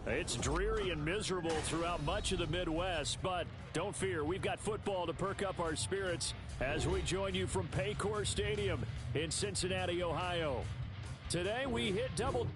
It's dreary and miserable throughout much of the Midwest, but don't fear, we've got football to perk up our spirits as we join you from Paycor Stadium in Cincinnati, Ohio. Today we hit double.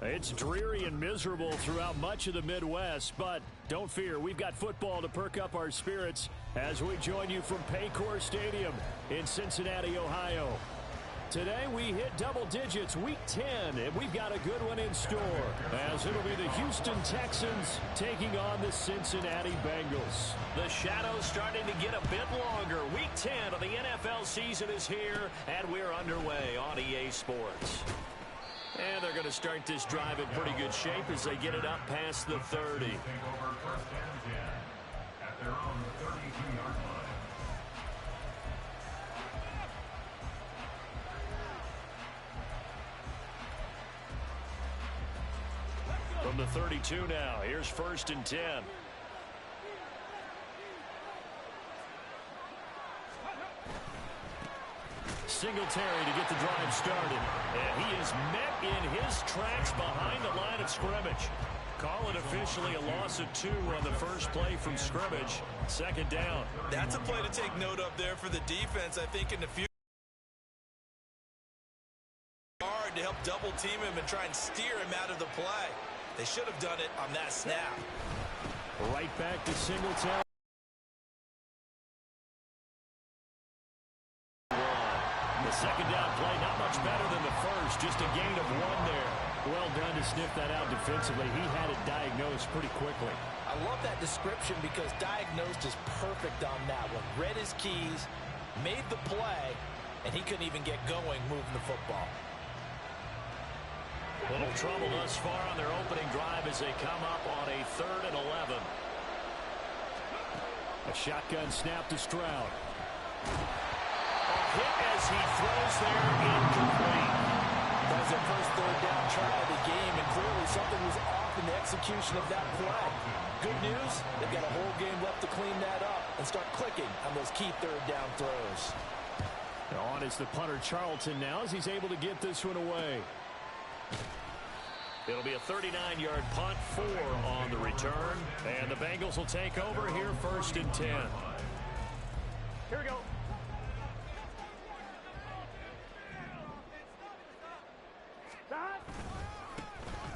It's dreary and miserable throughout much of the Midwest, but don't fear, we've got football to perk up our spirits as we join you from Paycor Stadium in Cincinnati, Ohio. Today we hit double digits, week 10, and we've got a good one in store as it'll be the Houston Texans taking on the Cincinnati Bengals. The shadow's starting to get a bit longer. Week 10 of the NFL season is here, and we're underway on EA Sports. And they're going to start this drive in pretty good shape as they get it up past the 30. From the 32 now, here's 1st and 10. Singletary to get the drive started. And he is met in his tracks behind the line of scrimmage. Call it officially a loss of 2 on the first play from scrimmage. 2nd down. That's a play to take note of there for the defense. I think in the future, hard to help double team him and try and steer him out of the play. They should have done it on that snap. Right back to Singletary. The 2nd down play, not much better than the first, just a gain of 1 there. Well done to sniff that out defensively. He had it diagnosed pretty quickly. I love that description because diagnosed is perfect on that one. Read his keys, made the play, and he couldn't even get going moving the football. Little trouble thus far on their opening drive as they come up on a 3rd and 11. A shotgun snap to Stroud. Hit as he throws there, incomplete. That was their first 3rd down try of the game, and clearly something was off in the execution of that play. Good news, they've got a whole game left to clean that up and start clicking on those key 3rd down throws. On is the punter Charlton now as he's able to get this one away. It'll be a 39-yard punt, 4 on the return, and the Bengals will take over here 1st and 10. Here we go.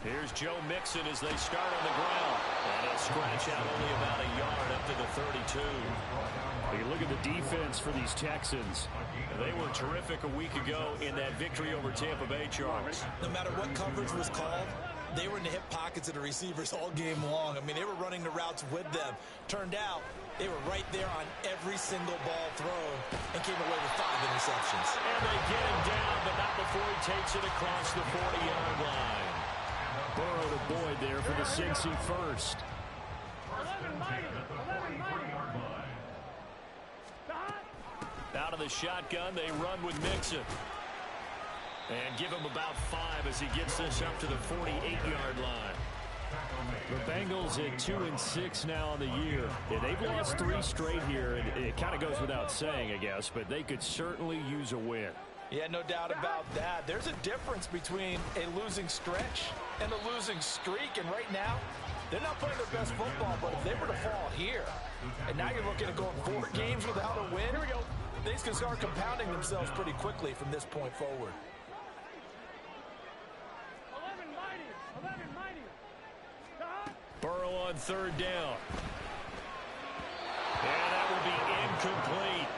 Here's Joe Mixon as they start on the ground. And he'll scratch out only about a yard up to the 32. You look at the defense for these Texans. They were terrific a week ago in that victory over Tampa Bay, Charles. No matter what coverage was called, they were in the hip pockets of the receivers all game long. I mean, they were running the routes with them. Turned out, they were right there on every single ball thrown and came away with 5 interceptions. And they get him down, but not before he takes it across the 40-yard line. Burrow to Boyd there for the Cincy first. Out of the shotgun, they run with Mixon. And give him about 5 as he gets this up to the 48-yard line. The Bengals at 2-6 now on the year. Yeah, they've lost 3 straight here, and it kind of goes without saying, I guess, but they could certainly use a win. Yeah, no doubt about that. There's a difference between a losing stretch and a losing streak, and right now, they're not playing their best football, but if they were to fall here, and now you're looking at going 4 games without a win, things can start compounding themselves pretty quickly from this point forward. Burrow on 3rd down. And that will be incomplete.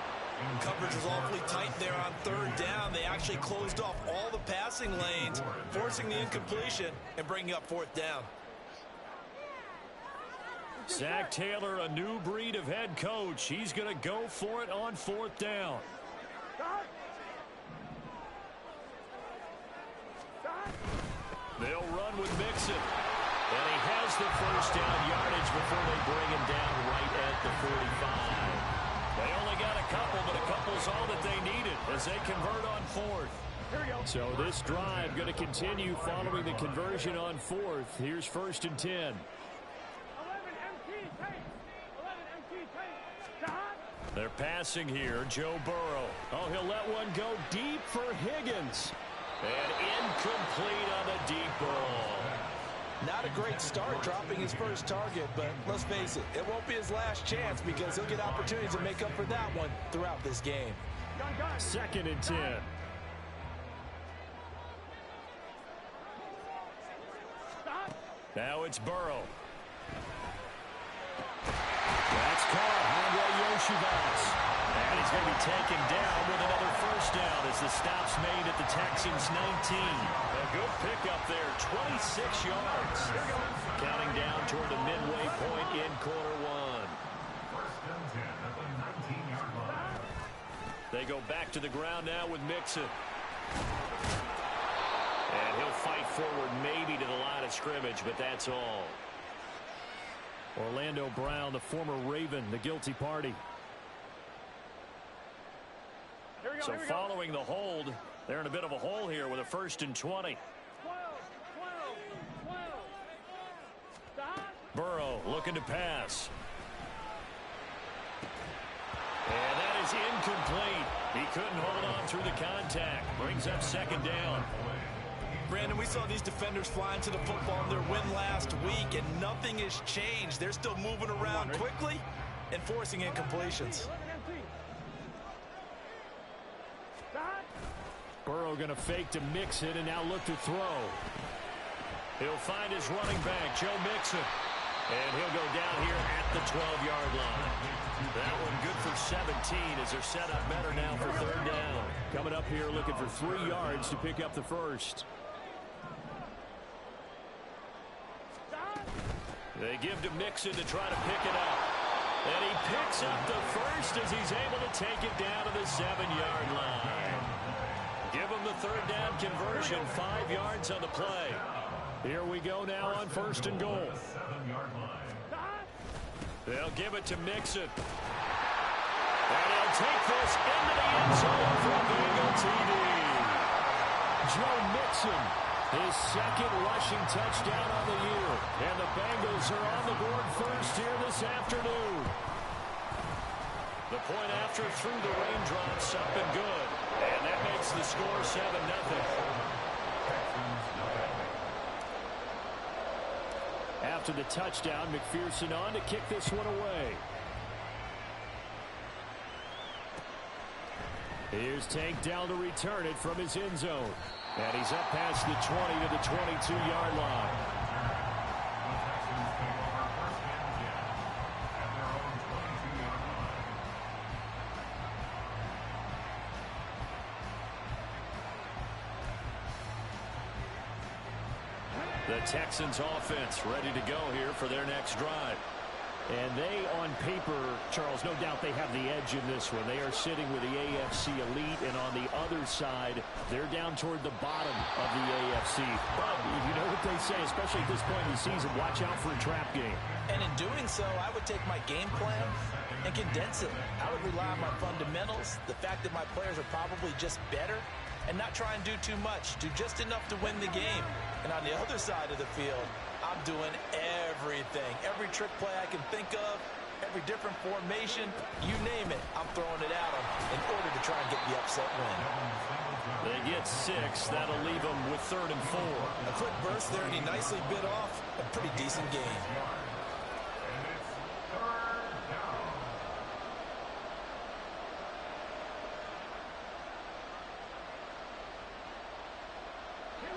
Coverage was awfully tight there on 3rd down. They actually closed off all the passing lanes, forcing the incompletion and bringing up 4th down. Zach Taylor, a new breed of head coach. He's going to go for it on 4th down. They'll run with Mixon. And he has the first down yardage before they bring him down right at the 45. They only got a couple, but a couple's all that they needed as they convert on fourth. So this drive going to continue following the conversion on fourth. Here's 1st and 10. They're passing here. Joe Burrow. Oh, he'll let one go deep for Higgins. And incomplete on the deep ball. Not a great start dropping his first target, but let's face it, it won't be his last chance because he'll get opportunities to make up for that one throughout this game. 2nd and 10. Now it's Burrow. That's caught. Andre Yoshivas. And he's going to be taken down with another first down as the stop's made at the Texans' 19. A good pickup there, 26 yards. Counting down toward the midway point in quarter one. They go back to the ground now with Mixon. And he'll fight forward maybe to the line of scrimmage, but that's all. Orlando Brown, the former Raven, the guilty party. So following the hold, they're in a bit of a hole here with a 1st and 20. Burrow looking to pass. And that is incomplete. He couldn't hold on through the contact. Brings up 2nd down. Brandon, we saw these defenders fly into the football in their win last week, and nothing has changed. They're still moving around quickly and forcing incompletions. Burrow going to fake to Mixon and now look to throw. He'll find his running back, Joe Mixon. And he'll go down here at the 12-yard line. That one good for 17 as they're set up better now for 3rd down. Coming up here looking for 3 yards to pick up the first. They give to Mixon to try to pick it up. And he picks up the first as he's able to take it down to the 7-yard line. Give him the 3rd down conversion, 5 yards on the play. Here we go now on 1st and goal. They'll give it to Mixon. And he'll take this into the end zone for a Bengal TD. Joe Mixon, his 2nd rushing touchdown on the year. And the Bengals are on the board first here this afternoon. The point after through the raindrops up and good. And that makes the score 7-0. After the touchdown, McPherson on to kick this one away. Here's Tank down to return it from his end zone. And he's up past the 20 to the 22-yard line. The Texans offense ready to go here for their next drive. And they, on paper, Charles, no doubt they have the edge in this one. They are sitting with the AFC elite, and on the other side, they're down toward the bottom of the AFC. But you know what they say, especially at this point in the season, watch out for a trap game. And in doing so, I would take my game plan and condense it. I would rely on my fundamentals, the fact that my players are probably just better, and not try and do too much, do just enough to win the game. And on the other side of the field, I'm doing everything. Every trick play I can think of, every different formation, you name it, I'm throwing it at them in order to try and get the upset win. They get 6. That'll leave them with 3rd and 4. A quick burst there, and he nicely bit off a pretty decent game.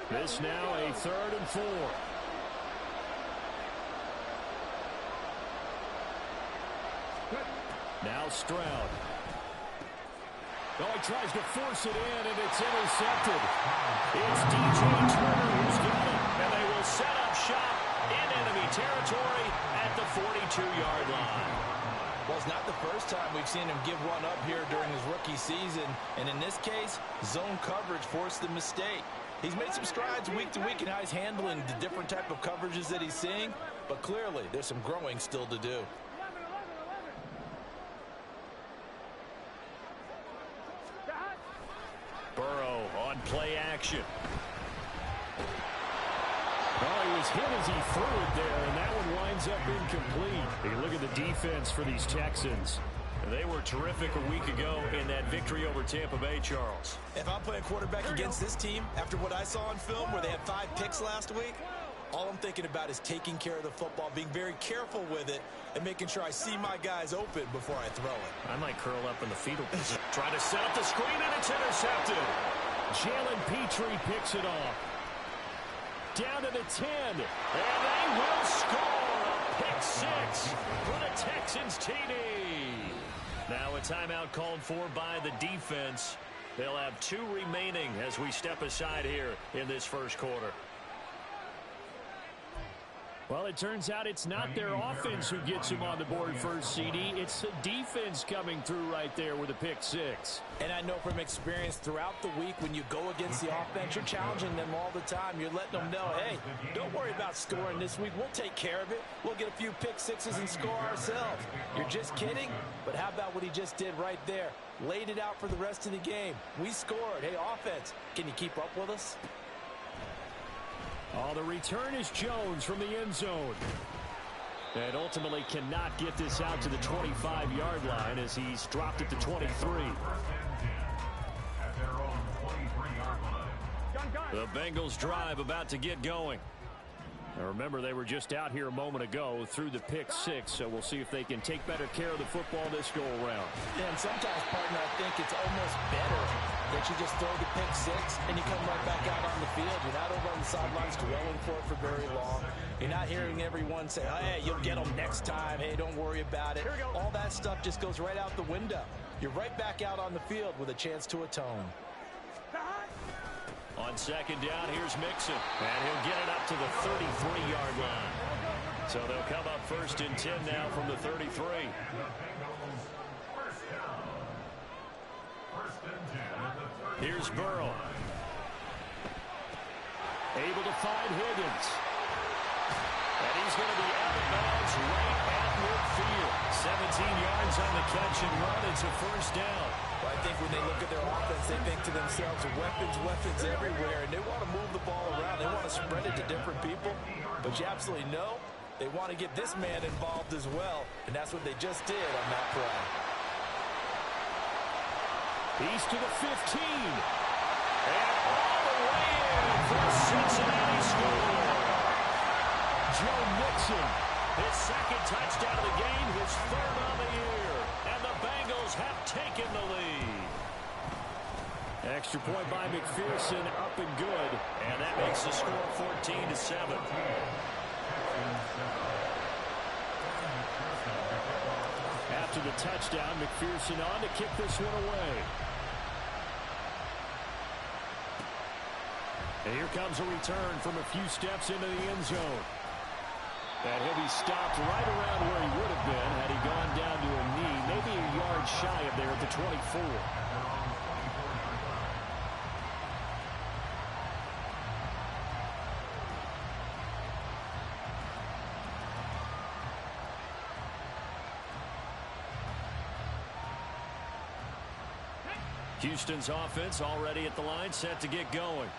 This now a 3rd and 4. Now Stroud. Oh, he tries to force it in, and it's intercepted. It's DJ Turner who's got it, and they will set up shop in enemy territory at the 42-yard line. Well, it's not the first time we've seen him give one up here during his rookie season, and in this case, zone coverage forced the mistake. He's made some strides week to week in how he's handling the different type of coverages that he's seeing, but clearly there's some growing still to do. Burrow on play action. Oh, he was hit as he threw it there, and that one winds up incomplete. Hey, look at the defense for these Texans. They were terrific a week ago in that victory over Tampa Bay, Charles. If I'm playing quarterback against this team, after what I saw on film where they had 5 picks last week, all I'm thinking about is taking care of the football, being very careful with it, and making sure I see my guys open before I throw it. I might curl up in the fetal position. Trying to set up the screen, and it's intercepted. Jalen Petrie picks it off. Down to the 10, and they will score a pick 6 for the Texans TD. Now a timeout called for by the defense. They'll have 2 remaining as we step aside here in this first quarter. Well, it turns out it's not their offense who gets him on the board first, CD. It's the defense coming through right there with a pick 6. And I know from experience throughout the week when you go against the offense, you're challenging them all the time. You're letting them know, hey, don't worry about scoring this week. We'll take care of it. We'll get a few pick 6s and score ourselves. You're just kidding? But how about what he just did right there? Laid it out for the rest of the game. We scored. Hey, offense, can you keep up with us? Oh, the return is Jones from the end zone. And ultimately cannot get this out to the 25-yard line as he's dropped it to 23. The Bengals drive about to get going. Now remember, they were just out here a moment ago through the pick 6, so we'll see if they can take better care of the football this go-around. Yeah, and sometimes, partner, I think it's almost better that you just throw the pick 6 and you come right back out on the field. You're not over on the sidelines dwelling for it for very long. You're not hearing everyone say, hey, you'll get them next time. Hey, don't worry about it. All that stuff just goes right out the window. You're right back out on the field with a chance to atone. On second down, here's Mixon, and he'll get it up to the 33-yard line. So they'll come up first and 10 now from the 33. Here's Burrow. Able to find Higgins. And he's going to be out of bounds right at midfield. 17 yards on the catch and run. It's a first down. Well, I think when they look at their offense, they think to themselves, weapons everywhere, and they want to move the ball around. They want to spread it to different people. But you absolutely know they want to get this man involved as well, and that's what they just did on that play. He's to the 15. And all the way in for a Cincinnati score. Joe Mixon, his second touchdown of the game, his third on the year. And the Bengals have taken the lead. Extra point by McPherson, up and good. And that makes the score 14-7. After the touchdown, McPherson on to kick this one away. And here comes a return from a few steps into the end zone. And he'll be stopped right around where he would have been had he gone down to a knee, maybe a yard shy of there at the 24. Houston's offense already at the line, set to get going.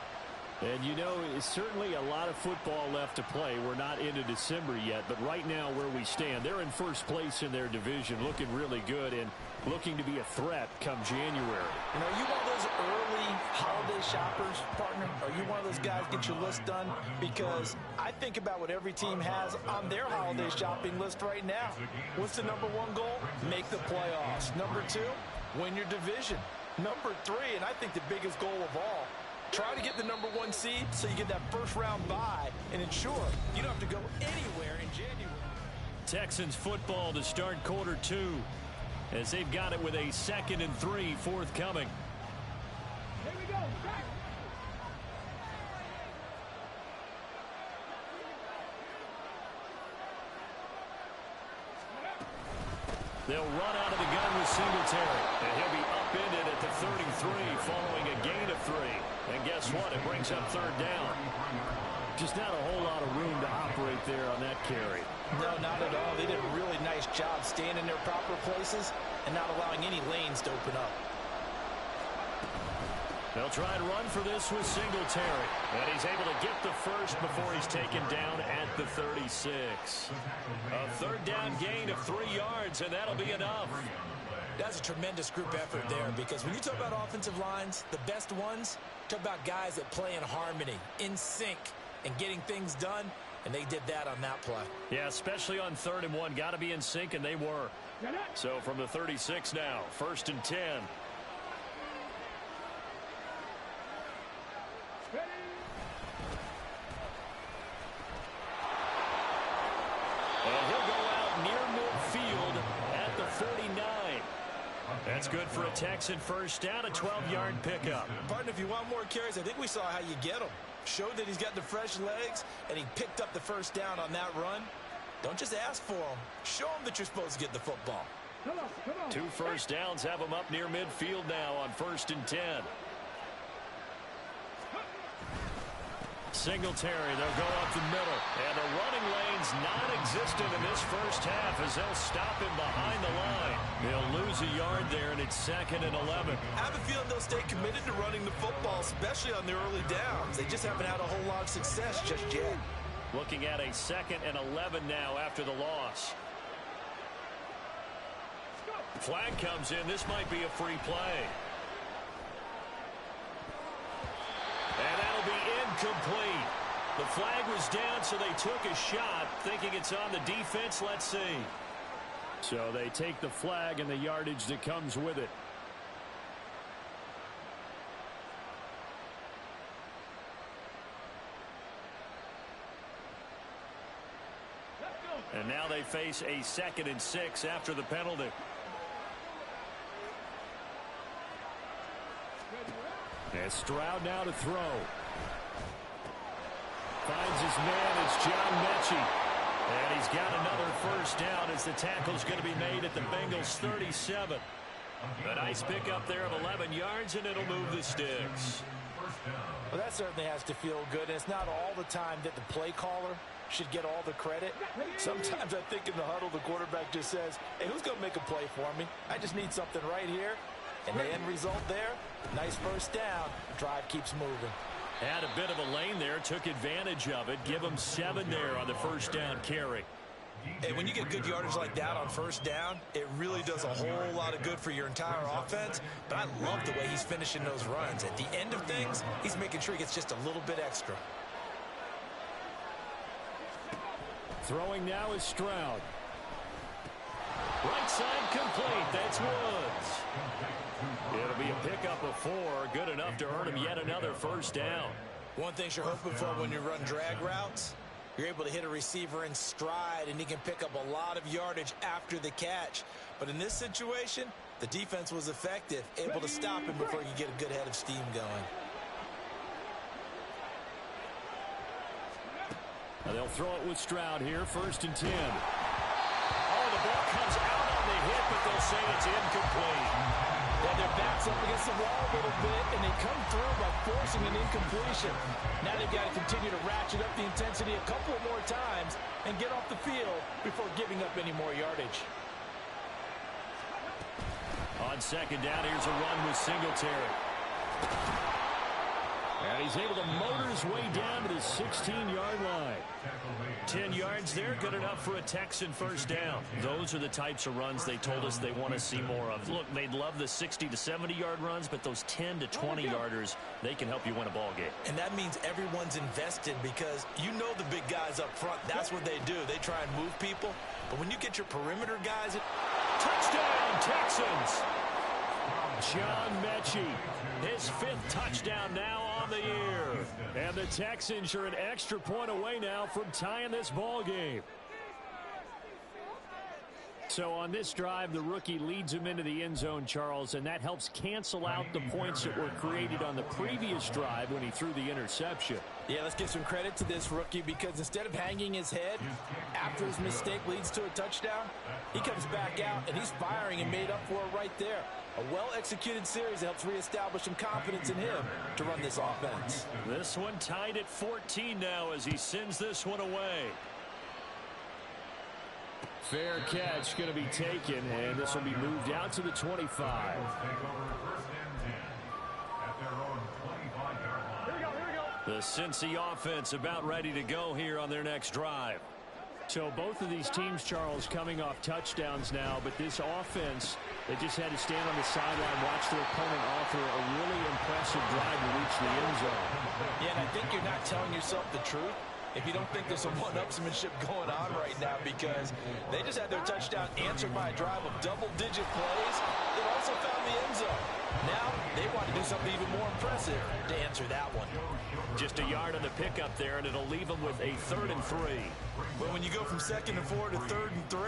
And, you know, it's certainly a lot of football left to play. We're not into December yet, but right now where we stand, they're in first place in their division, looking really good and looking to be a threat come January. You know, are you one of those early holiday shoppers, partner? Are you one of those guys get your list done? Because I think about what every team has on their holiday shopping list right now. What's the number 1 goal? Make the playoffs. Number 2, win your division. Number 3, and I think the biggest goal of all, try to get the number 1 seed so you get that first round bye and ensure you don't have to go anywhere in January. Texans football to start quarter 2 as they've got it with a 2nd and 3 forthcoming. Here we go. Back. They'll run out of the gun with Singletary, and he'll be up upended at the 33 following a gain of 3. And guess what? It brings up third down. Just not a whole lot of room to operate there on that carry. No, not at all. They did a really nice job staying in their proper places and not allowing any lanes to open up. They'll try and run for this with Singletary. And he's able to get the first before he's taken down at the 36. A third down gain of 3 yards, and that'll be enough. That's a tremendous group effort there, because when you talk about offensive lines, the best ones, talk about guys that play in harmony, in sync, and getting things done, and they did that on that play. Yeah, especially on 3rd and 1. Got to be in sync, and they were. So from the 36 now, 1st and 10. And he'll go out near midfield at the 49. That's good for a Texan first down, a 12-yard pickup. Partner, if you want more carries, I think we saw how you get them. Showed that he's got the fresh legs, and he picked up the first down on that run. Don't just ask for them. Show them that you're supposed to get the football. Come on. 2 first downs have him up near midfield now on 1st and 10. Singletary, they'll go up the middle. And the running lane's non-existent in this first half as they'll stop him behind the line. They'll lose a yard there, and it's 2nd and 11. I have a feeling they'll stay committed to running the football, especially on their early downs. They just haven't had a whole lot of success just yet. Looking at a 2nd and 11 now after the loss. Flag comes in. This might be a free play. And that'll be incomplete. The flag was down, so they took a shot, thinking it's on the defense. Let's see. So they take the flag and the yardage that comes with it. And now they face a 2nd and 6 after the penalty. And Stroud now to throw. Finds his man. It's John Mechie. And he's got another first down as the tackle's going to be made at the Bengals 37. A nice pickup there of 11 yards, and it'll move the sticks. Well, that certainly has to feel good. And it's not all the time that the play caller should get all the credit. Sometimes I think in the huddle, the quarterback just says, hey, who's going to make a play for me? I just need something right here. And the end result there, nice first down. Drive keeps moving. Had a bit of a lane there, took advantage of it. Give him 7 there on the first down carry. Hey, when you get good yardage like that on first down, it really does a whole lot of good for your entire offense. But I love the way he's finishing those runs. At the end of things, he's making sure he gets just a little bit extra. Throwing now is Stroud. Right side complete. That's Woods. It'll be a pickup of 4. Good enough to earn him yet another first down. One thing you're hoping for when you run drag routes, you're able to hit a receiver in stride, and he can pick up a lot of yardage after the catch. But in this situation, the defense was effective, able to stop him before he could get a good head of steam going. Now they'll throw it with Stroud here, 1st and 10. Oh, the ball comes out on the hit, but they'll say it's incomplete. Well, their back's up against the wall a little bit, and they come through by forcing an incompletion. Now they've got to continue to ratchet up the intensity a couple of more times and get off the field before giving up any more yardage. On 2nd down, here's a run with Singletary. And he's able to motor his way down to the 16-yard line. 10 yards there, good enough for a Texan first down. Those are the types of runs they told us they want to see more of. Look, they'd love the 60 to 70-yard runs, but those 10 to 20-yarders, they can help you win a ball game. And that means everyone's invested, because you know the big guys up front, that's what they do. They try and move people. But when you get your perimeter guys... Touchdown, Texans! John Mechie, his 5th touchdown now on the year. And the Texans are an extra point away now from tying this ball game. So on this drive, the rookie leads him into the end zone, Charles, and that helps cancel out the points that were created on the previous drive when he threw the interception. Yeah, let's give some credit to this rookie because instead of hanging his head after his mistake leads to a touchdown, he comes back out and he's firing and made up for it right there. A well-executed series helps reestablish some confidence in him to run this offense. This one tied at 14 now as he sends this one away. Fair catch going to be taken, and this will be moved out to the 25. The Cincy offense about ready to go here on their next drive. So both of these teams, Charles, coming off touchdowns now, but this offense, they just had to stand on the sideline, watch their opponent offer a really impressive drive to reach the end zone. Yeah, and I think you're not telling yourself the truth if you don't think there's some one-upsmanship going on right now, because they just had their touchdown answered by a drive of double-digit plays. They also found the end zone. Now they want to do something even more impressive to answer that one. Just a yard on the pickup there, and it'll leave them with a 3rd and 3. But when you go from 2nd and 4 to 3rd and 3,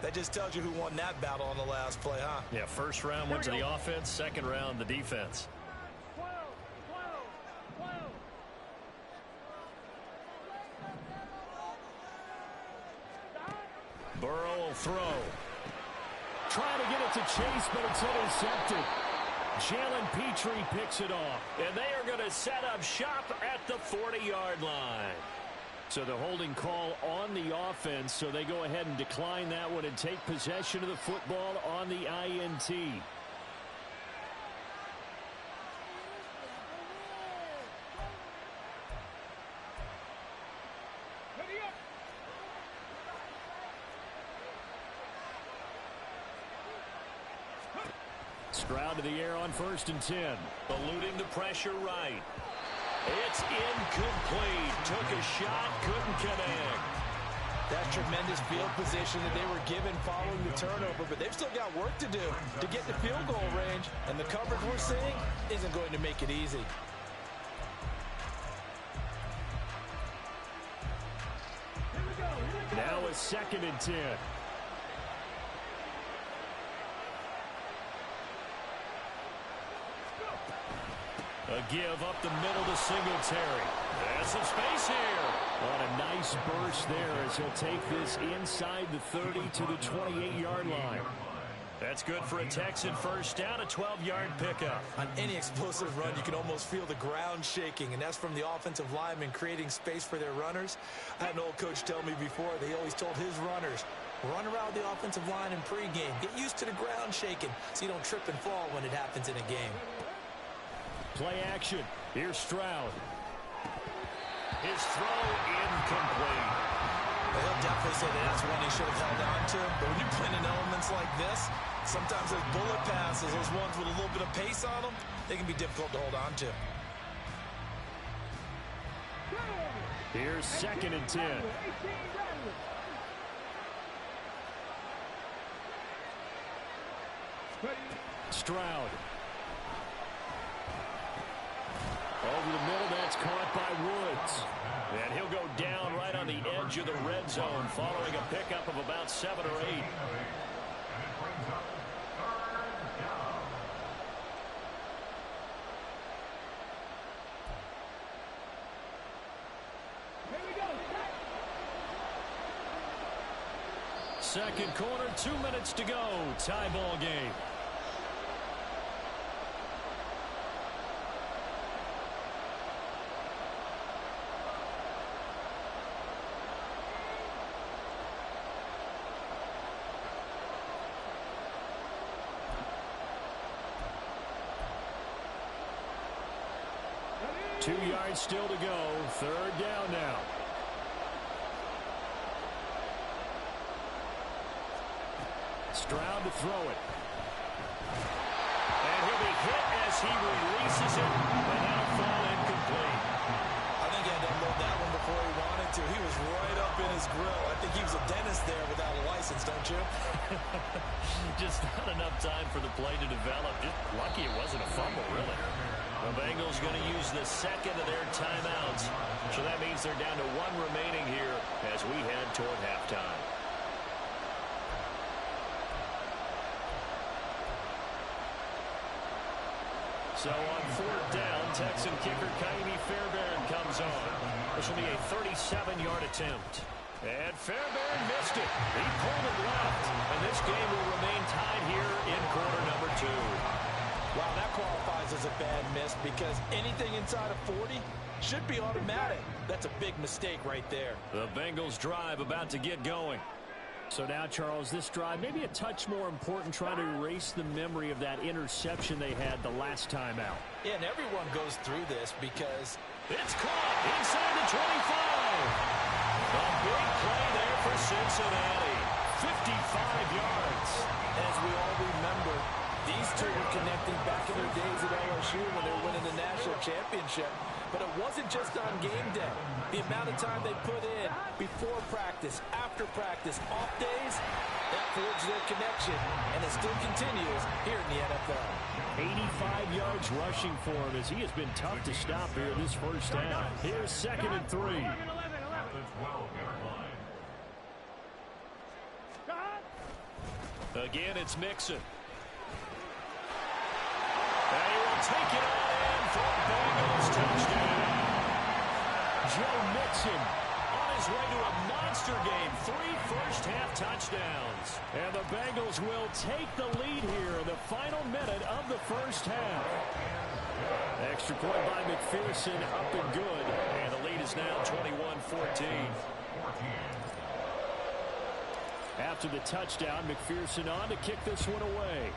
that just tells you who won that battle on the last play, huh? Yeah, first round went to the offense, second round the defense. Burrow will throw. Trying to get it to Chase, but it's intercepted. Jalen Petrie picks it off, and they are going to set up shop at the 40-yard line. So the holding call on the offense, so they go ahead and decline that one and take possession of the football on the INT. Stroud to the air on 1st and 10. Eluding the pressure right. It's incomplete. Took a shot, couldn't connect. That tremendous field position that they were given following the turnover, but they've still got work to do to get the field goal range, and the coverage we're seeing isn't going to make it easy. Now a 2nd and 10. A give up the middle to Singletary. There's some space here. On a nice burst there as he'll take this inside the 30 to the 28-yard line. That's good for a Texan first down, a 12-yard pickup. On any explosive run, you can almost feel the ground shaking, and that's from the offensive linemen creating space for their runners. I had an old coach tell me before, they always told his runners, run around the offensive line in pregame. Get used to the ground shaking so you don't trip and fall when it happens in a game. Play action. Here's Stroud. His throw incomplete. Well, he'll definitely say that that's one he should have held on to. But when you're playing in elements like this, sometimes those bullet passes, those ones with a little bit of pace on them, they can be difficult to hold on to. Here's 2nd and 10. Stroud. Over the middle, that's caught by Woods. And he'll go down right on the edge of the red zone following a pickup of about 7 or 8. Second quarter, 2 minutes to go. Tie ball game. Two yards still to go. Third down now. Stroud to throw it. And he'll be hit as he releases it, and that'll fall incomplete. I think he had to unload that one before he wanted to. He was right up in his grill. I think he was a dentist there without a license, don't you? Just not enough time for the play to develop. Just lucky it wasn't a fumble, really. The Bengals going to use the second of their timeouts. So that means they're down to 1 remaining here as we head toward halftime. So on fourth down, Texan kicker Kingace517 comes on. This will be a 37-yard attempt. And Fairbairn missed it. He pulled it left. And this game will remain tied here in quarter number 2. Wow, that qualifies as a bad miss because anything inside of 40 should be automatic. That's a big mistake right there. The Bengals drive about to get going. So now, Charles, this drive maybe a touch more important, trying to erase the memory of that interception they had the last time out. Yeah, and everyone goes through this because it's caught inside the 25. A big play there for Cincinnati. 55 yards. As we all remember, these two were connecting back in their days at LSU when they were winning the national championship. But it wasn't just on game day. The amount of time they put in before practice, after practice, off days, that forged their connection, and it still continues here in the NFL. 85 yards rushing for him as he has been tough to stop here in this first half. Here's 2nd and 3. Again, it's Mixon. And he will take it all in for a Bengals touchdown. Joe Mixon on his way to a monster game. 3 first-half touchdowns. And the Bengals will take the lead here in the final minute of the first half. Extra point by McPherson, up and good. And the lead is now 21-14. After the touchdown, McPherson on to kick this one away.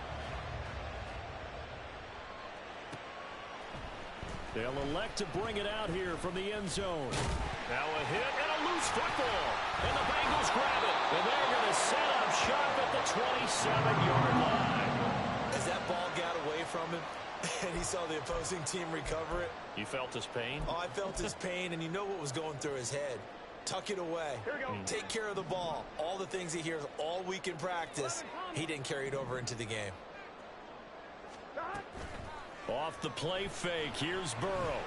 They'll elect to bring it out here from the end zone. Now a hit and a loose football. And the Bengals grab it. And they're going to set up shop at the 27-yard line. As that ball got away from him, and he saw the opposing team recover it. You felt his pain? Oh, I felt his pain, and you know what was going through his head. Tuck it away. Take care of the ball. All the things he hears all week in practice, he didn't carry it over into the game. Off the play fake, here's Burrow.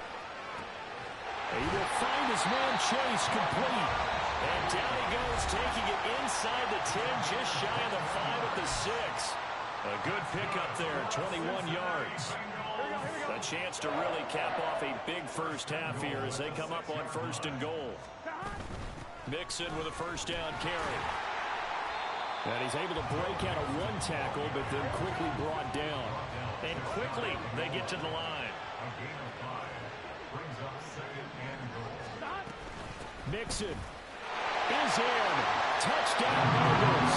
He will find his man Chase complete. And down he goes, taking it inside the 10, just shy of the 5 at the 6. A good pickup there, 21 yards. A chance to really cap off a big first half here as they come up on 1st and goal. Mixon with a first down carry. And he's able to break out of one tackle, but then quickly brought down. And quickly they get to the line. Mixon is in. Touchdown Bengals.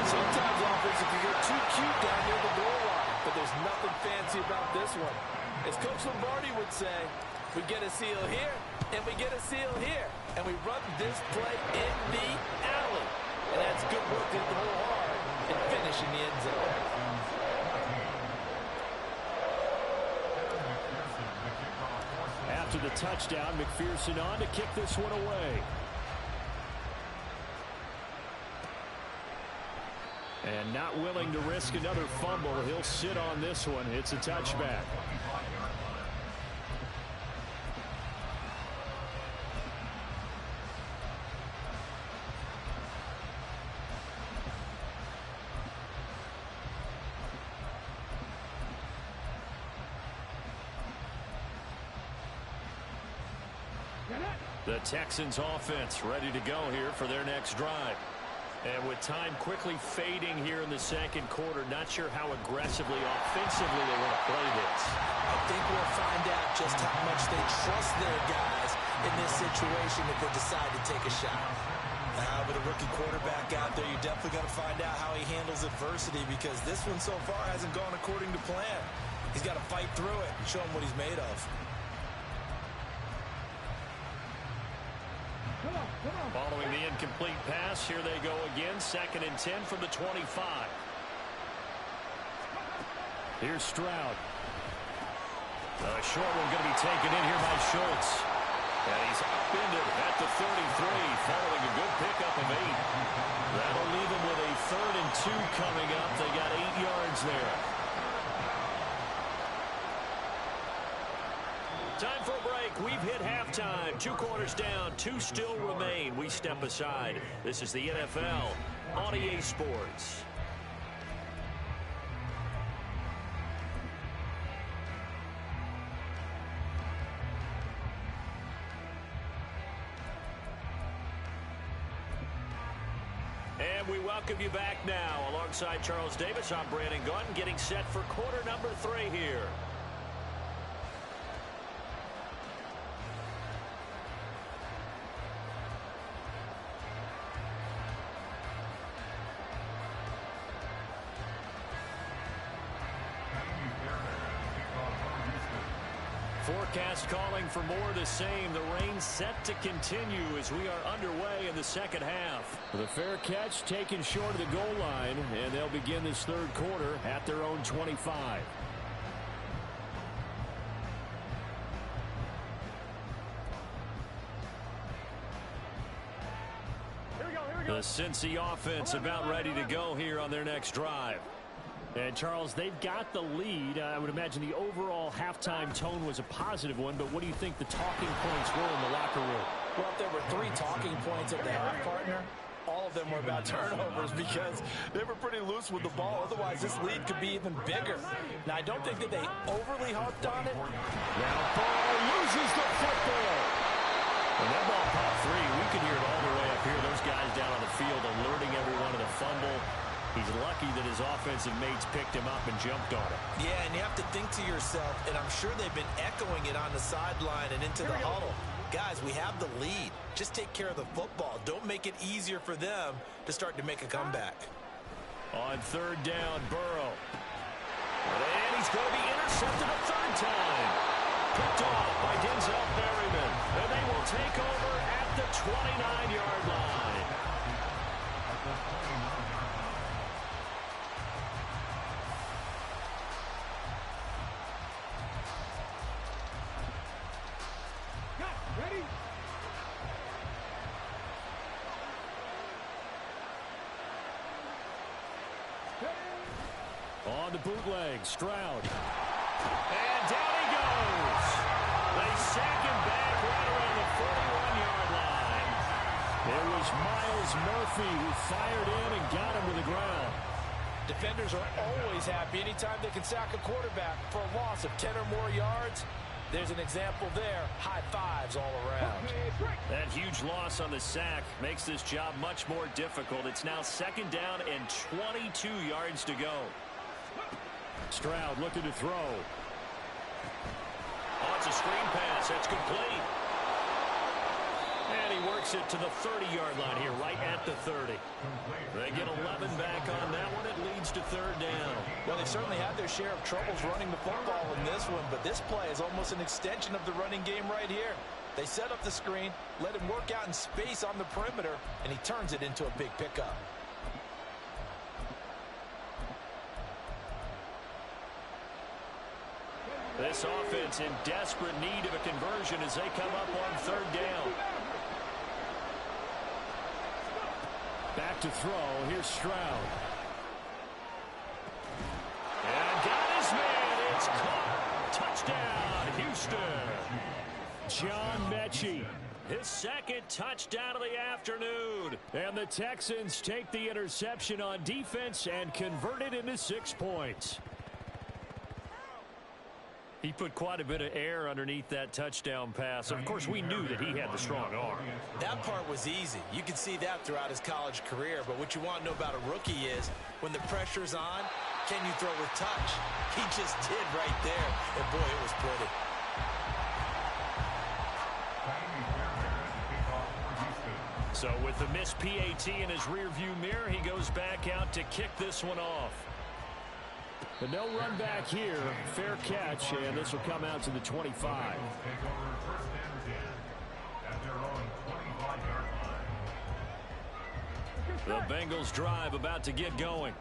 Sometimes offense can get too cute down near the goal line, but there's nothing fancy about this one. As Coach Lombardi would say, we get a seal here, and we get a seal here, and we run this play in the alley. And that's good work to hit the hole hard and finish in the end zone. After the touchdown, McPherson on to kick this one away. And not willing to risk another fumble. He'll sit on this one. It's a touchback. The Texans offense ready to go here for their next drive. And with time quickly fading here in the second quarter, not sure how aggressively, offensively they want to play this. I think we'll find out just how much they trust their guys in this situation if they decide to take a shot. Now, with a rookie quarterback out there, you're definitely going to find out how he handles adversity because this one so far hasn't gone according to plan. He's got to fight through it and show him what he's made of. Following the incomplete pass, here they go again. 2nd and 10 from the 25. Here's Stroud. A short one going to be taken in here by Schultz. And he's upended at the 33, following a good pickup of 8. That'll leave him with a 3rd and 2 coming up. They got 8 yards there. Time for a break. We've hit halftime. 2 quarters down. 2 still remain. We step aside. This is the NFL on EA Sports. And we welcome you back now. Alongside Charles Davis, I'm Brandon Gunn, getting set for quarter number 3 here. Forecast calling for more of the same. The rain set to continue as we are underway in the second half. The fair catch taken short of the goal line, and they'll begin this third quarter at their own 25. The Cincy offense about ready to go here on their next drive. And, Charles, they've got the lead. I would imagine the overall halftime tone was a positive one, but what do you think the talking points were in the locker room? Well, if there were 3 talking points at the half, partner, all of them were about turnovers because they were pretty loose with the ball. Otherwise, this lead could be even bigger. Now, I don't think that they overly harped on it. Now, Ball loses the football. And that ball popped free. We could hear it all the way up here. Those guys down on the field alerting everyone of the fumble. He's lucky that his offensive mates picked him up and jumped on him. Yeah, and you have to think to yourself, and I'm sure they've been echoing it on the sideline and into the huddle. Guys, we have the lead. Just take care of the football. Don't make it easier for them to start to make a comeback. On third down, Burrow. And he's going to be intercepted a third time. Picked off by Denzel Berryman. And they will take over at the 29-yard line. Ready? On the bootleg, Stroud. And down he goes. They sack him back right around the 41-yard line. It was Myles Murphy who fired in and got him to the ground. Defenders are always happy anytime they can sack a quarterback for a loss of 10 or more yards. There's an example there. High fives all around. That huge loss on the sack makes this job much more difficult. It's now second down and 22 yards to go. Stroud looking to throw. Oh, it's a screen pass. That's complete. And he works it to the 30-yard line here, right at the 30. They get 11 back on that one. It leads to third down. Well, they certainly had their share of troubles running the football in this one, but this play is almost an extension of the running game right here. They set up the screen, let him work out in space on the perimeter, and he turns it into a big pickup. This offense in desperate need of a conversion as they come up on third down. Back to throw. Here's Stroud. And got his man. It's caught. Touchdown, Houston. John Mechie, his second touchdown of the afternoon. And the Texans take the interception on defense and convert it into 6 points. He put quite a bit of air underneath that touchdown pass. Of course, we knew that he had the strong arm. That part was easy. You can see that throughout his college career. But what you want to know about a rookie is when the pressure's on, can you throw with touch? He just did right there. And, boy, it was pretty. So with the missed PAT in his rearview mirror, he goes back out to kick this one off. But no run back here. Fair catch, and this will come out to the 25. The Bengals drive about to get going.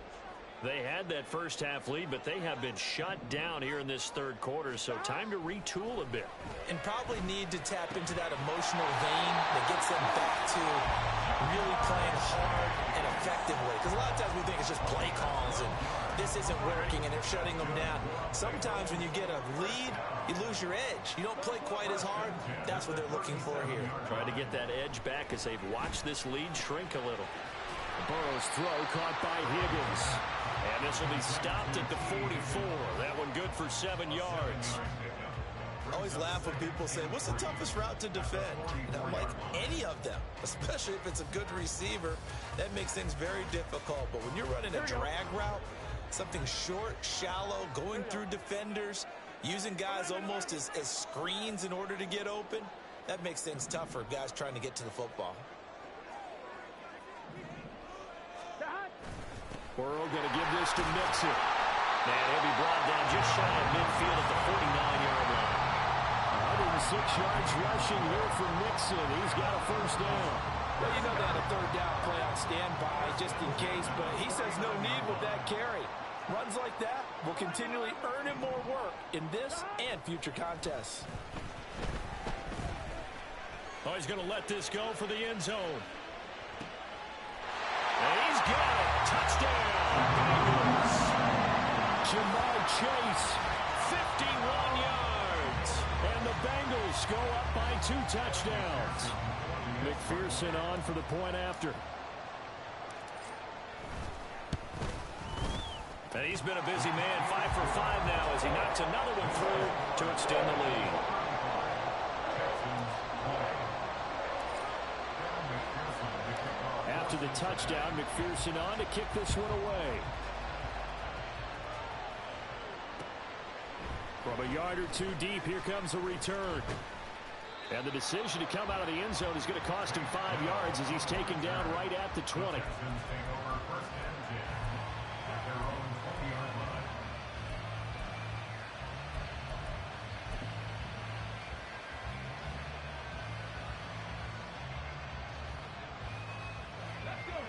They had that first half lead, but they have been shut down here in this third quarter, so time to retool a bit. And probably need to tap into that emotional vein that gets them back to really playing hard and effectively. Because a lot of times we think it's just play calls and this isn't working and they're shutting them down. Sometimes when you get a lead, you lose your edge. You don't play quite as hard. That's what they're looking for here. Trying to get that edge back as they've watched this lead shrink a little. Burrow's throw caught by Higgins. And this will be stopped at the 44. That one good for 7 yards. I always laugh when people say, what's the toughest route to defend? And I'm like, any of them, especially if it's a good receiver. That makes things very difficult. But when you're running a drag route, something short, shallow, going through defenders, using guys almost as screens in order to get open, that makes things tougher, guys trying to get to the football. Burrow going to give this to Mixon. And he'll be brought down just shy of midfield at the 49-yard line. 106 yards rushing here for Mixon. He's got a first down. Well, you know they had a third down play on standby just in case, but he says no need with that carry. Runs like that will continually earn him more work in this and future contests. Oh, he's going to let this go for the end zone. And he's got it. Touchdown. Bengals. Jamar Chase, 51 yards. And the Bengals go up by 2 touchdowns. McPherson on for the point after. And he's been a busy man, 5 for 5 now as he knocks another one through to extend the lead. After the touchdown, McPherson on to kick this one away. From a yard or two deep, here comes a return. And the decision to come out of the end zone is going to cost him 5 yards as he's taken down right at the 20.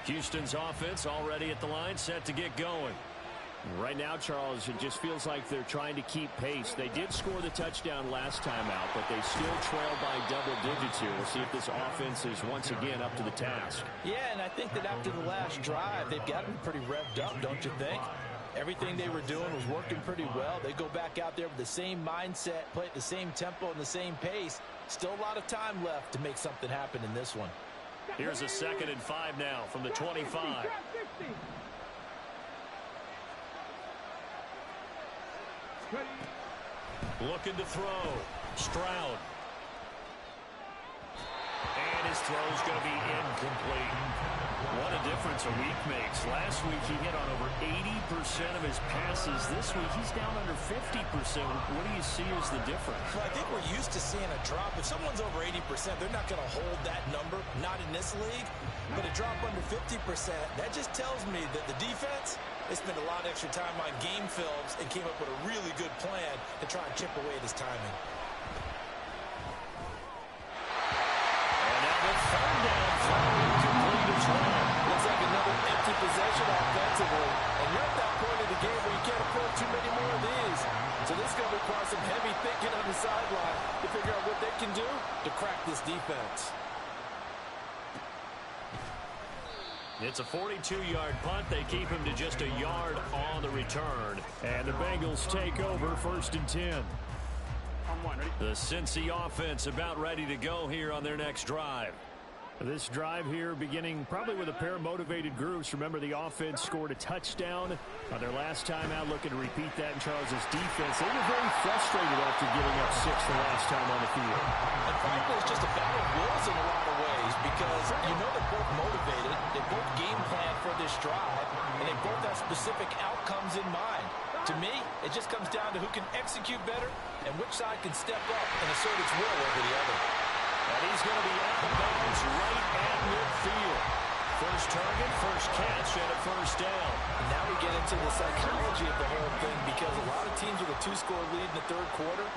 Houston's offense already at the line, set to get going. Right now, Charles, it just feels like they're trying to keep pace. They did score the touchdown last time out, but they still trail by double digits here. We'll see if this offense is once again up to the task. Yeah, and I think that after the last drive, they've gotten pretty revved up, don't you think? Everything they were doing was working pretty well. They go back out there with the same mindset, play at the same tempo and the same pace. Still a lot of time left to make something happen in this one. Here's a 2nd and 5 now from the 25. Looking to throw. Stroud. And his throw's going to be incomplete. What a difference a week makes. Last week he hit on over 80% of his passes. This week he's down under 50%. What do you see as the difference? Well, I think we're used to seeing a drop. If someone's over 80%, they're not going to hold that number, not in this league. But a drop under 50%, that just tells me that the defense, they spent a lot of extra time on game films and came up with a really good plan to try and chip away at his timing. And now the 3rd down throw incomplete as well. Looks like another empty possession offensively. And you're at that point of the game where you can't afford too many more of these. So this is going to require some heavy thinking on the sideline to figure out what they can do to crack this defense. It's a 42-yard punt. They keep him to just a yard on the return. And the Bengals take over 1st and 10. The Cincy offense about ready to go here on their next drive. This drive here beginning probably with a pair of motivated groups. Remember, the offense scored a touchdown on their last time out, looking to repeat that in Charles's defense. They were very frustrated after giving up 6 the last time on the field. And frankly, it's just a battle of wills in a lot of ways because you know they're both motivated, they both game plan for this drive, and they both have specific outcomes in mind. To me, it just comes down to who can execute better and which side can step up and assert its will over the other. And he's going to be out of bounds right at midfield. First target, first catch, and a first down. And now we get into the psychology of the whole thing because a lot of teams with a 2-score lead in the 3rd quarter,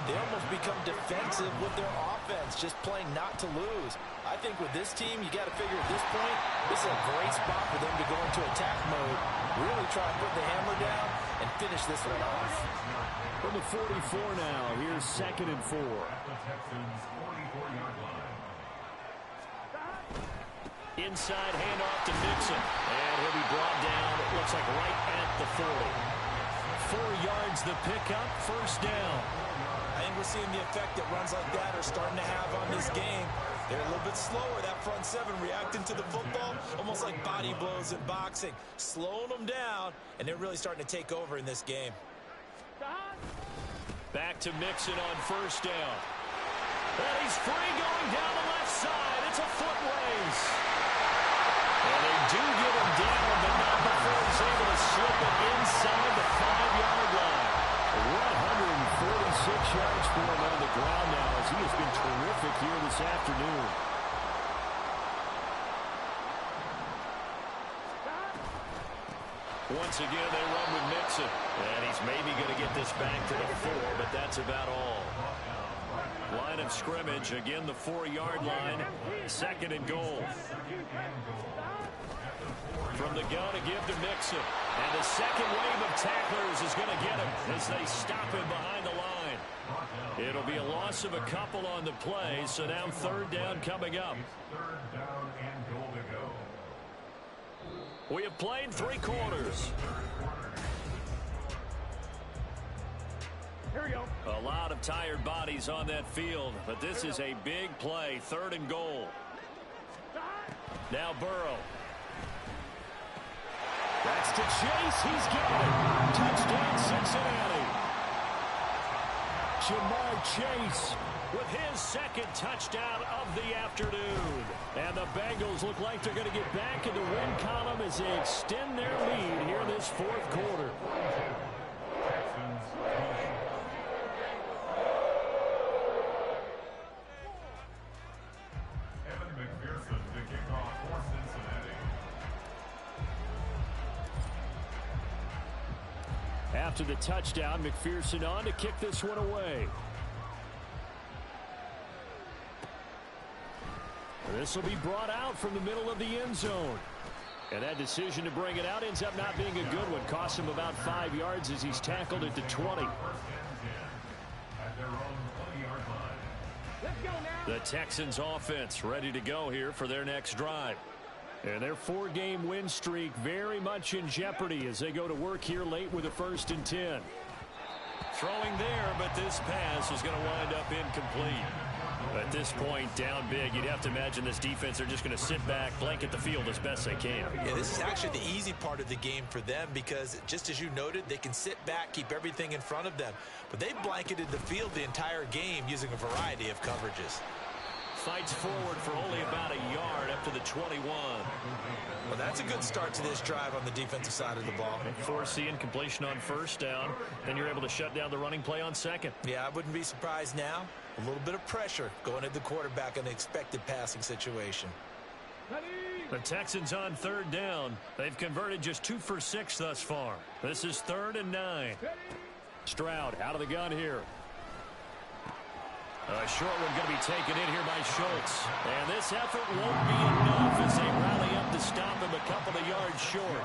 they almost become defensive with their offense, just playing not to lose. I think with this team, you got to figure at this point, this is a great spot for them to go into attack mode, really try and put the hammer down and finish this one off. From the 44 now, here's 2nd and 4. Inside handoff to Mixon. And he'll be brought down, it looks like right at the 40. 4 yards the pickup, first down. I think we're seeing the effect that runs like that are starting to have on this game. They're a little bit slower, that front 7 reacting to the football, almost like body blows in boxing, slowing them down, and they're really starting to take over in this game. Back to Mixon on first down. And he's free going down the left side. It's a foot race. And they do get him down, but not before he's able to slip it inside the 5-yard line. 146 yards for him on the ground now, as he has been terrific here this afternoon. Once again, they run with Mixon. And he's maybe going to get this back to the 4, but that's about all. Line of scrimmage, again the 4-yard line. Second and goal. From the gun to give to Mixon. And the second wave of tacklers is going to get him as they stop him behind the line. It'll be a loss of a couple on the play, so now third down coming up. We have played 3 quarters. Here we go. A lot of tired bodies on that field, but this is a big play. Third and goal. Now Burrow. That's to Chase. He's got it. Touchdown, Cincinnati. Jamar Chase with his second touchdown of the afternoon. And the Bengals look like they're going to get back in the win column as they extend their lead here in this fourth quarter. After the touchdown, McPherson on to kick this one away. This will be brought out from the middle of the end zone. And that decision to bring it out ends up not being a good one. Costs him about 5 yards as he's tackled at the 20. The Texans offense ready to go here for their next drive. And their 4-game win streak very much in jeopardy as they go to work here late with a 1st and 10. Throwing there, but this pass is going to wind up incomplete. At this point, down big, you'd have to imagine this defense are just going to sit back, blanket the field as best they can. Yeah, this is actually the easy part of the game for them because, just as you noted, they can sit back, keep everything in front of them. But they blanketed the field the entire game using a variety of coverages. Fights forward for only about a yard up to the 21. Well, that's a good start to this drive on the defensive side of the ball. Force the incompletion on first down. Then you're able to shut down the running play on second. Yeah, I wouldn't be surprised now. A little bit of pressure going at the quarterback in an expected passing situation. The Texans on third down. They've converted just 2 for 6 thus far. This is 3rd and 9. Stroud out of the gun here. A short one going to be taken in here by Schultz. And this effort won't be enough as they rally up to stop him a couple of yards short.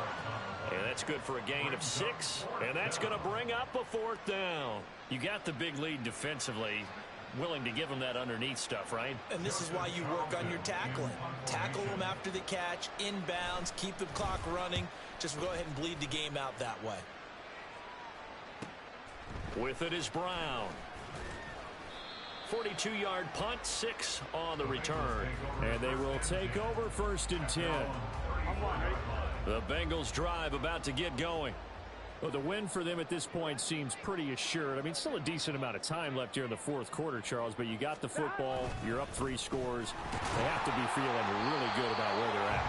And that's good for a gain of 6. And that's going to bring up a 4th down. You got the big lead defensively. Willing to give them that underneath stuff, right? And this is why you work on your tackling. Tackle them after the catch, inbounds, keep the clock running. Just go ahead and bleed the game out that way. With it is Brown. 42-yard punt, 6 on the return. And they will take over 1st and 10. The Bengals drive about to get going. Well, the win for them at this point seems pretty assured. I mean, still a decent amount of time left here in the fourth quarter, Charles, but you got the football. You're up 3 scores. They have to be feeling really good about where they're at.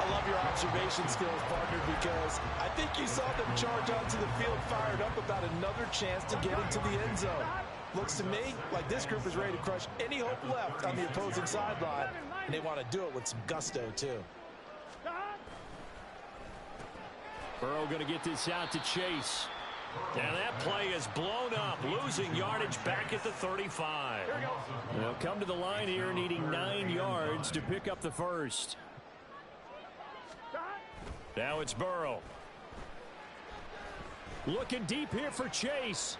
I love your observation skills, partner, because I think you saw them charge onto the field fired up about another chance to get into the end zone. Looks to me like this group is ready to crush any hope left on the opposing sideline, and they want to do it with some gusto, too. Burrow going to get this out to Chase. And that play is blown up, losing yardage back at the 35. They'll come to the line here needing 9 yards to pick up the first. Now it's Burrow. Looking deep here for Chase.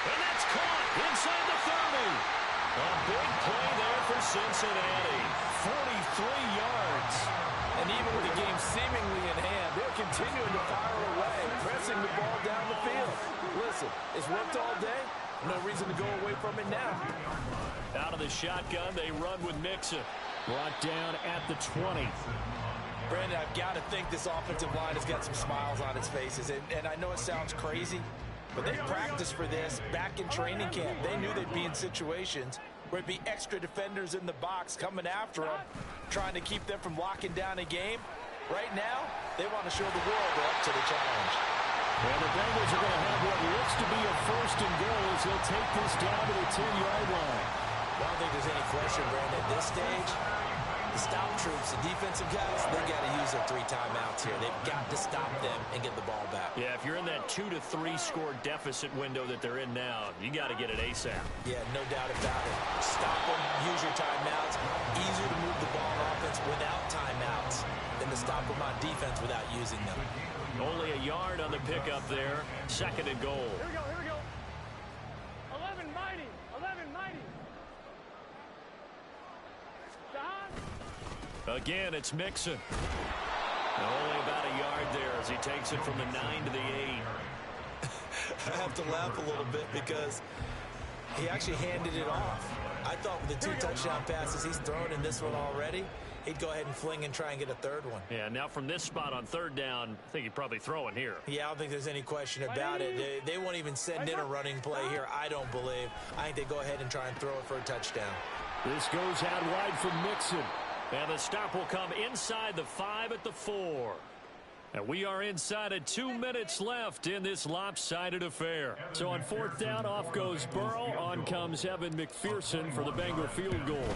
And that's caught inside the 30. A big play there for Cincinnati. 43 yards. And even with the game seemingly in hand, they're continuing to fire away, pressing the ball down the field. Listen, it's worked all day. No reason to go away from it now. Out of the shotgun, they run with Mixon. Brought down at the 20. Brandon, I've got to think this offensive line has got some smiles on its faces. And I know it sounds crazy, But they practiced for this back in training camp. They knew they'd be in situations where it'd be extra defenders in the box coming after them, trying to keep them from locking down a game. Right now, they want to show the world they're up to the challenge. And the Bengals are going to have what looks to be a 1st and goal as they'll take this down to the 10-yard line. I don't think there's any question, Brandon, at this stage, the stop troops, the defensive guys, they got to use their 3 timeouts here. They've got to stop them and get the ball back. Yeah, if you're in that 2 to 3 score deficit window that they're in now, you got to get it ASAP. Yeah, no doubt about it. Stop them, use your timeouts. Easier to move the ball on offense without timeouts than to stop them on defense without using them. Only a yard on the pickup there. 2nd and goal. Here we go, here we go. 11 mighty, 11 mighty. Don. Again, it's Mixon. Only about a yard there as he takes it from the 9 to the 8. I have to laugh a little bit because he actually handed it off. I thought with the 2 touchdown passes he's thrown in this one already, he'd go ahead and fling and try and get a 3rd one. Yeah, now from this spot on 3rd down, I think he'd probably throw it here. Yeah, I don't think there's any question about it. They won't even send in a running play here, I don't believe. I think they go ahead and try and throw it for a touchdown. This goes out wide for Mixon. And the stop will come inside the 5 at the 4. And we are inside of 2 minutes left in this lopsided affair. So on 4th down, off goes Burrow. On comes Evan McPherson for the Bengal field goal.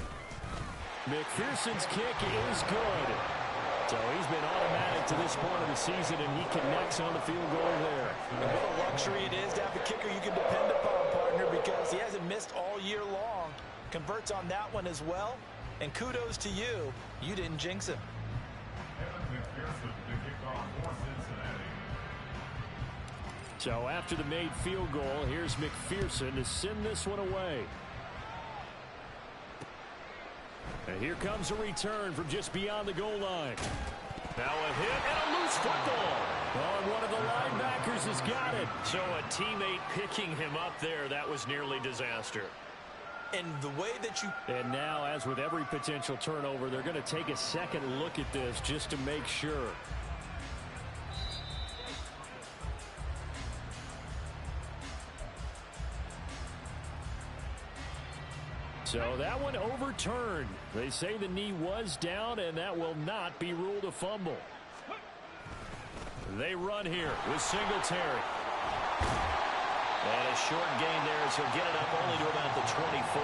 McPherson's kick is good. So he's been automatic to this point of the season, and he connects on the field goal there. And what a luxury it is to have a kicker you can depend upon, partner, because he hasn't missed all year long. Converts on that one as well. And kudos to you. You didn't jinx him. So after the made field goal, here's McPherson to send this one away. And here comes a return from just beyond the goal line. Now a hit and a loose football. Oh, and one of the linebackers has got it. So a teammate picking him up there, that was nearly disaster. And the way that you... And now, as with every potential turnover, they're going to take a second look at this just to make sure. So that one overturned. They say the knee was down, and that will not be ruled a fumble. They run here with Singletary. And a short gain there as he'll get it up only to about the 24.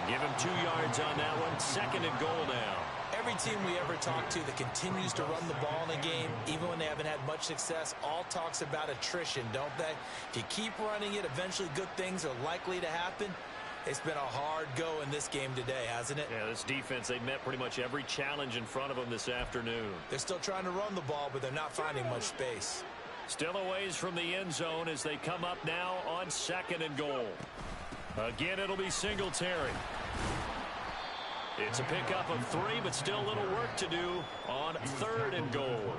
Give him 2 yards on that one. 2nd and goal now. Every team we ever talk to that continues to run the ball in a game, even when they haven't had much success, all talks about attrition, don't they? If you keep running it, eventually good things are likely to happen. It's been a hard go in this game today, hasn't it? Yeah, this defense, they met pretty much every challenge in front of them this afternoon. They're still trying to run the ball, but they're not finding much space. Still a ways from the end zone as they come up now on 2nd and goal. Again, it'll be Singletary. It's a pickup of 3, but still a little work to do on 3rd and goal.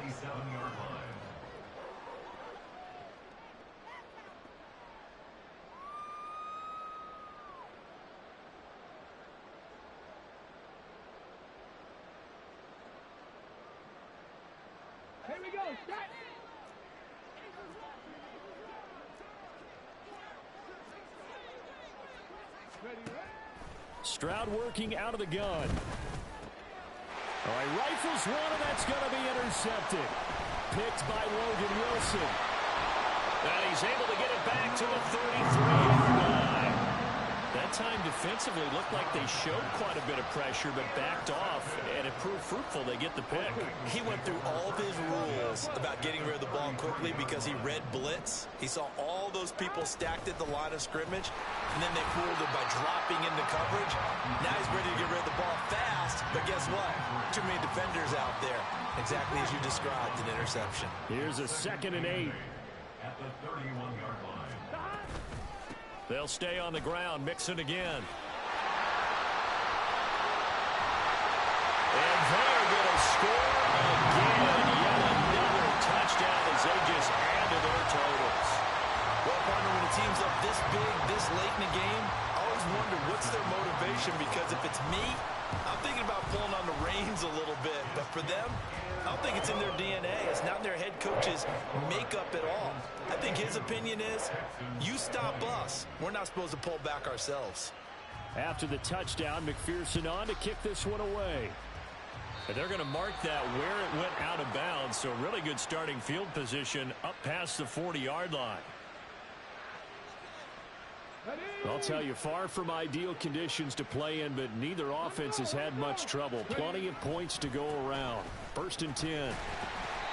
Here we go. Start. Stroud working out of the gun. All right, rifles one, and that's going to be intercepted. Picked by Logan Wilson. And he's able to get it back to the 33-yard line. That time defensively looked like they showed quite a bit of pressure, but backed off, and it proved fruitful. They get the pick. He went through all of his rules about getting rid of the ball quickly because he read blitz. He saw all those people stacked at the line of scrimmage, and then they fooled him by dropping into coverage. Now he's ready to get rid of the ball fast, but guess what? Too many defenders out there. Exactly as you described, an interception. Here's a 2nd and 8. At the 31-yard line. They'll stay on the ground. Mixon again. And they're going to score again. Yet another touchdown as they just add to their totals. Well, partner, when a team's up this big, this late in the game, I always wonder what's their motivation, because if it's me, I'm thinking about pulling on the reins a little bit. But for them, I don't think it's in their DNA. It's not in their head coach's makeup at all. I think his opinion is, you stop us, we're not supposed to pull back ourselves. After the touchdown, McPherson on to kick this one away. And they're going to mark that where it went out of bounds, so really good starting field position up past the 40-yard line. I'll tell you, far from ideal conditions to play in, but neither offense has had much trouble. Plenty of points to go around. 1st and 10.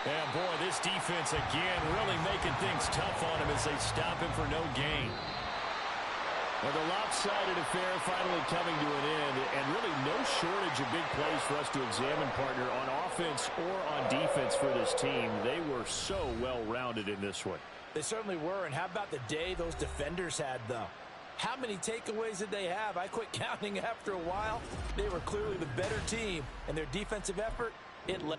And boy, this defense again really making things tough on him as they stop him for no gain. Well, the lopsided affair finally coming to an end, and really no shortage of big plays for us to examine, partner, on offense or on defense for this team. They were so well-rounded in this one. They certainly were, and how about the day those defenders had, though? How many takeaways did they have? I quit counting after a while. They were clearly the better team, and their defensive effort, it led.